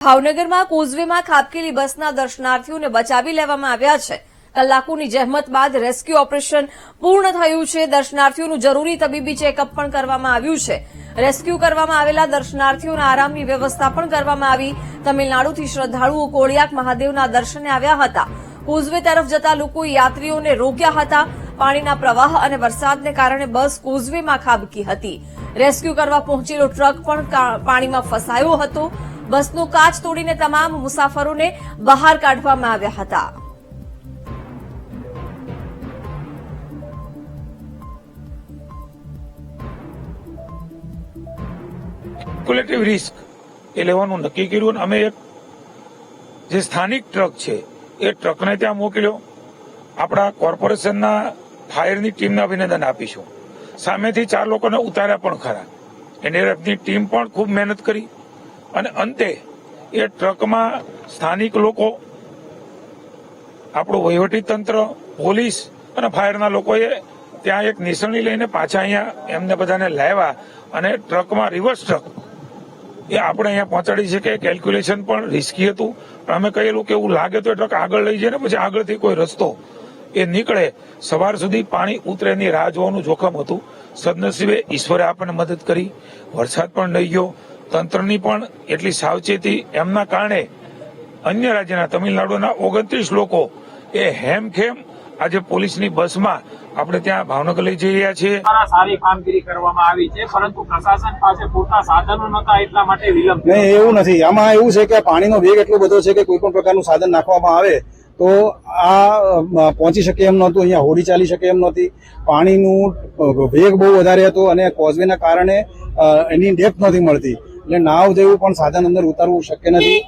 ભાવનગરમાં કોઝવેમાં ખાબકેલી બસના દર્શનાર્થીઓને બચાવી લેવામાં આવ્યા છે। કલાકોની જહેમત બાદ રેસ્ક્યુ ઓપરેશન પૂર્ણ થયું છે। દર્શનાર્થીઓનું જરૂરી તબીબી ચેકઅપ પણ કરવામાં આવ્યું છે। રેસ્ક્યુ કરવામાં આવેલા દર્શનાર્થીઓના આરામની વ્યવસ્થા પણ કરવામાં આવી। તમિલનાડુથી શ્રદ્ધાળુઓ કોળિયાક મહાદેવના દર્શને આવ્યા હતા। કોઝવે તરફ જતા લોકોએ યાત્રીઓને રોક્યા હતા। પાણીના પ્રવાહ અને વરસાદને કારણે બસ કોઝવેમાં ખાબકી હતી। રેસ્ક્યુ કરવા પહોંચેલો ટ્રક પણ પાણીમાં ફસાયો હતો। બસનો કાચ તોડીને તમામ મુસાફરોને બહાર કાઢવામાં આવ્યા હતા। કેલ્ક્યુલેટિવ રિસ્ક એ લેવાનું નક્કી કર્યું અને અમે એક જે સ્થાનિક ટ્રક છે એ ટ્રકને ત્યાં મોકલ્યો। આપણા કોર્પોરેશનના ફાયરની ટીમને અભિનંદન આપીશું। સામેથી 4 લોકોને ઉતાર્યા પણ ખરા। એનડીઆરએફની ટીમ પણ ખૂબ મહેનત કરી અને અંતે એ ટ્રકમાં સ્થાનિક લોકો, આપણું વહીવટી તંત્ર, પોલીસ અને ફાયરના લોકોએ ત્યાં એક નિસરણી લઈને પાછા અહીંયા એમને બધાને લાવ્યા અને ટ્રકમાં રિવર્સ ટ્રક એ આપણે અહીંયા પહોંચાડી છે। કે કેલ્ક્યુલેશન પણ રિસ્કી હતું, પણ અમે કહેલું કે એવું લાગે તો ટ્રક આગળ લઈ જાય ને પછી આગળથી કોઈ રસ્તો એ નીકળે। સવાર સુધી પાણી ઉતરે એની રાહ જોવાનું જોખમ હતું। સદનસીબે ઈશ્વરે આપણને મદદ કરી। વરસાદ પણ નહીં ગયો। તંત્રની પણ એટલી સાવચેતી એમના કારણે અન્ય રાજ્યના તમિલનાડુના 29 લોકો એ હેમખેમ આજે પોલીસની બસમાં આપણે ત્યાં ભાવનગર લઈ જઈ રહ્યા છીએ। સારી કામગીરી કરવામાં આવી છે, પરંતુ પ્રશાસન પાસે પૂરતા સાધનો નહોતા, એટલા માટે વિલંબ થયો। નહીં, એવું નથી। આમાં એવું છે કે પાણીનો વેગ એટલો બધો છે કે કોઈ પણ પ્રકારનું સાધન નાખવામાં આવે તો આ પહોંચી શકે એમ નહોતું। અહીંયા હોડી ચાલી શકે એમ નહોતી। પાણીનું વેગ બહુ વધારે હતો અને કોઝવેના કારણે એની ડેપ્થ નથી મળતી, એટલે નાવ જેવું પણ સાધન અંદર ઉતારવું શક્ય નથી।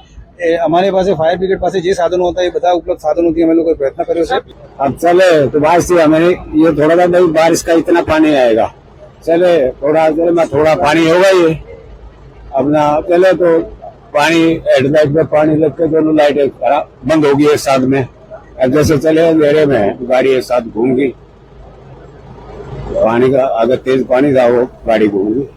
हमारे पास फायर ब्रिगेड पास जे साधनों होता है બધા उपलब्ध साधनों थी हम लोग प्रयत्न કર્યો છે। अब चले तो बारिश से हमें ये थोड़ा सा नहीं, बारिश का इतना पानी आएगा, चले थोड़ा देर में थोड़ा पानी होगा। ये अपना चले तो पानी हेडलाइट में पानी लग के दोनों लाइटें बंद होगी एक साथ में। अब जैसे चले अंधेरे में गाड़ी एक साथ घूम गई, पानी का अगर तेज पानी था वो गाड़ी घूम गई।